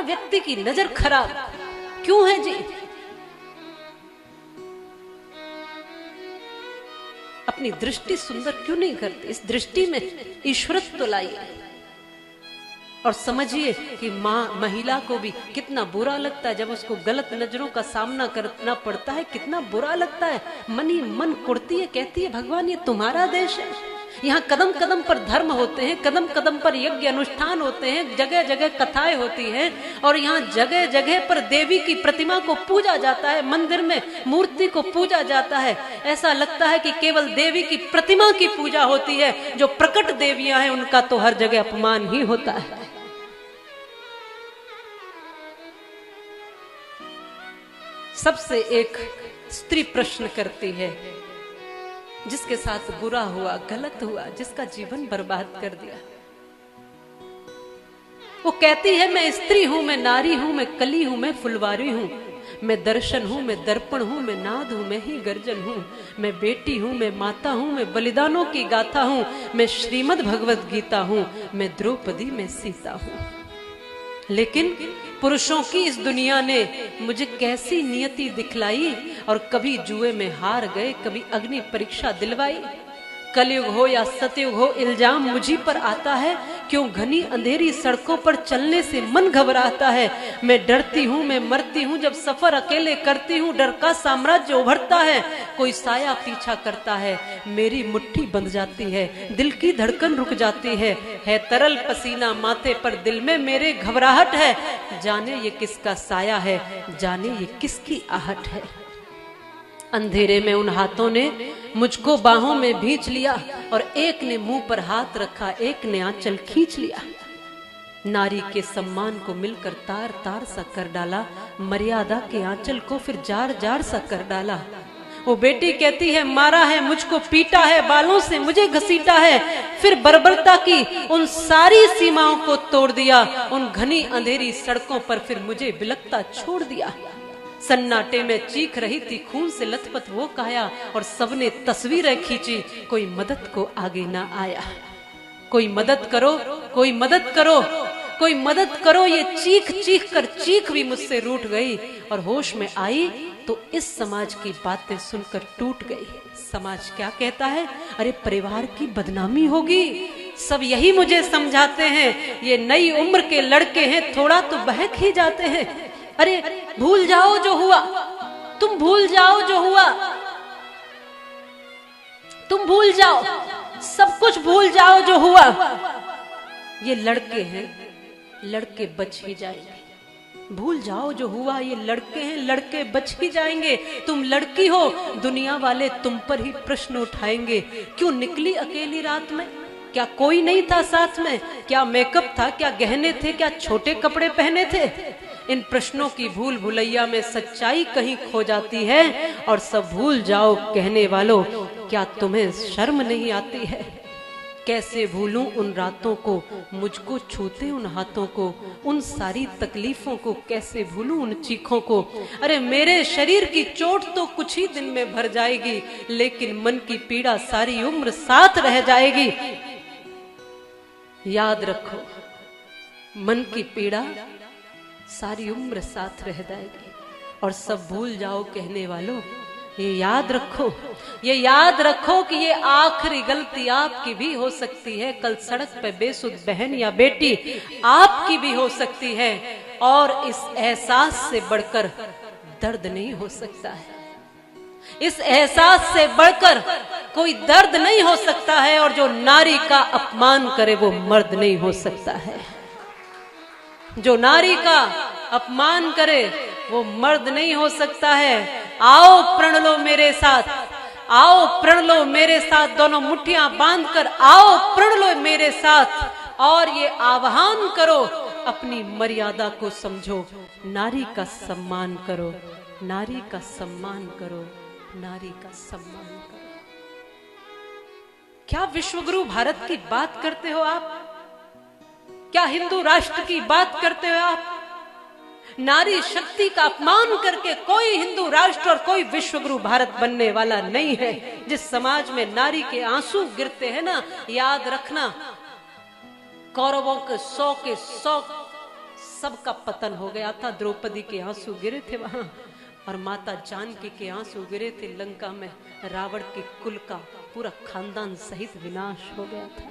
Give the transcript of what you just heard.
व्यक्ति की नजर खराब क्यों है जी? अपनी दृष्टि सुंदर क्यों नहीं करते? इस दृष्टि में ईश्वरत्व तो लाइए और समझिए कि महिला को भी कितना बुरा लगता है जब उसको गलत नजरों का सामना करना पड़ता है। कितना बुरा लगता है, मन ही मन कुड़ती है, कहती है भगवान ये तुम्हारा देश है, यहाँ कदम कदम पर धर्म होते हैं, कदम कदम पर यज्ञ अनुष्ठान होते हैं, जगह जगह कथाएं होती हैं और यहाँ जगह जगह पर देवी की प्रतिमा को पूजा जाता है, मंदिर में मूर्ति को पूजा जाता है। ऐसा लगता है कि केवल देवी की प्रतिमा की पूजा होती है, जो प्रकट देवियां हैं उनका तो हर जगह अपमान ही होता है। सबसे एक स्त्री प्रश्न करती है, जिसके साथ बुरा हुआ, गलत हुआ, जिसका जीवन बर्बाद कर दिया, वो कहती है मैं स्त्री हूं, मैं नारी हूं, मैं कली हूं, मैं फुलवारी हूं, मैं दर्शन हूं, मैं दर्पण हूं, मैं नाद हूं, मैं ही गर्जन हूं, मैं बेटी हूं, मैं माता हूं, मैं बलिदानों की गाथा हूं, मैं श्रीमद् भगवत गीता हूं, मैं द्रौपदी, मैं सीता हूं। लेकिन पुरुषों की इस दुनिया ने मुझे कैसी नियति दिखलाई और कभी जुए में हार गए, कभी अग्नि परीक्षा दिलवाई। कलयुग हो या सतयुग हो, इल्जाम मुझी पर आता है, क्यों घनी अंधेरी सड़कों पर चलने से मन घबराता है। मैं डरती हूँ, मैं मरती हूँ, जब सफर अकेले करती हूँ, डर का साम्राज्य उभरता है, कोई साया पीछा करता है, मेरी मुट्ठी बंध जाती है, दिल की धड़कन रुक जाती है तरल पसीना माथे पर, दिल में मेरे घबराहट है, जाने ये किसका साया है, जाने ये किसकी आहट है। अंधेरे में उन हाथों ने मुझको बाहों में भींच लिया और एक ने मुंह पर हाथ रखा, एक ने आंचल खींच लिया। नारी के सम्मान को मिलकर तार तार सा कर डाला, मर्यादा के आंचल को फिर जार जार सा कर डाला। वो बेटी कहती है मारा है मुझको, पीटा है, बालों से मुझे घसीटा है, फिर बर्बरता की उन सारी सीमाओं को तोड़ दिया, उन घनी अंधेरी सड़कों पर फिर मुझे बिलखता छोड़ दिया। सन्नाटे में चीख रही थी, खून से लथपथ वो काया, और सबने तस्वीरें खींची, कोई मदद को आगे ना आया। कोई मदद करो, कोई मदद करो, कोई मदद करो, ये चीख चीख कर चीख भी मुझसे रूठ गई और होश में आई तो इस समाज की बातें सुनकर टूट गई। समाज क्या कहता है? अरे परिवार की बदनामी होगी, सब यही मुझे समझाते हैं, ये नई उम्र के लड़के हैं, थोड़ा तो बहक ही जाते हैं। अरे भूल जाओ जो हुआ, तुम भूल जाओ जो हुआ, तुम भूल जाओ, सब कुछ भूल जाओ जो हुआ। ये लड़के हैं, लड़के बच ही जाएंगे। भूल जाओ जो हुआ, ये लड़के हैं, लड़के बच ही जाएंगे। तुम लड़की हो, दुनिया वाले तुम पर ही प्रश्न उठाएंगे। क्यों निकली अकेली रात में? क्या कोई नहीं था साथ में? क्या मेकअप था? क्या गहने थे? क्या छोटे कपड़े पहने थे? इन प्रश्नों की भूल भुलैया में सच्चाई कहीं खो जाती है। और सब भूल जाओ कहने वालों, क्या तुम्हें शर्म नहीं आती है? कैसे भूलूं उन रातों को, मुझको छूते उन हाथों को, उन सारी तकलीफों को कैसे भूलूं उन चीखों को। अरे मेरे शरीर की चोट तो कुछ ही दिन में भर जाएगी, लेकिन मन की पीड़ा सारी उम्र साथ रह जाएगी। याद रखो, मन की पीड़ा सारी उम्र साथ रह जाएगी। और सब भूल जाओ कहने वालों, ये याद रखो, ये याद रखो कि ये आखिरी गलती आपकी भी हो सकती है। कल सड़क पे बेसुध बहन या बेटी आपकी भी हो सकती है, और इस एहसास से बढ़कर दर्द नहीं हो सकता है। इस एहसास से बढ़कर कोई दर्द नहीं हो सकता है, और जो नारी का अपमान करे वो मर्द नहीं हो सकता है। जो नारी का अपमान करे वो मर्द नहीं हो सकता है। आओ प्रण लो मेरे साथ, आओ प्रण लो मेरे साथ, दोनों मुट्ठियां बांधकर आओ प्रण लो मेरे साथ, और ये आह्वान करो, अपनी मर्यादा को समझो, नारी का सम्मान करो, नारी का सम्मान करो, नारी का सम्मान करो। क्या विश्वगुरु भारत की बात करते हो आप? क्या हिंदू राष्ट्र की बात करते हो आप? नारी शक्ति का अपमान करके कोई हिंदू राष्ट्र और कोई विश्वगुरु भारत बनने वाला नहीं है। जिस समाज में नारी के आंसू गिरते हैं ना, याद रखना, कौरवों के 100 के 100 सबका पतन हो गया था। द्रौपदी के आंसू गिरे थे वहां, और माता जानकी के आंसू गिरे थे। लंका में रावण के कुल का पूरा खानदान सहित विनाश हो गया था।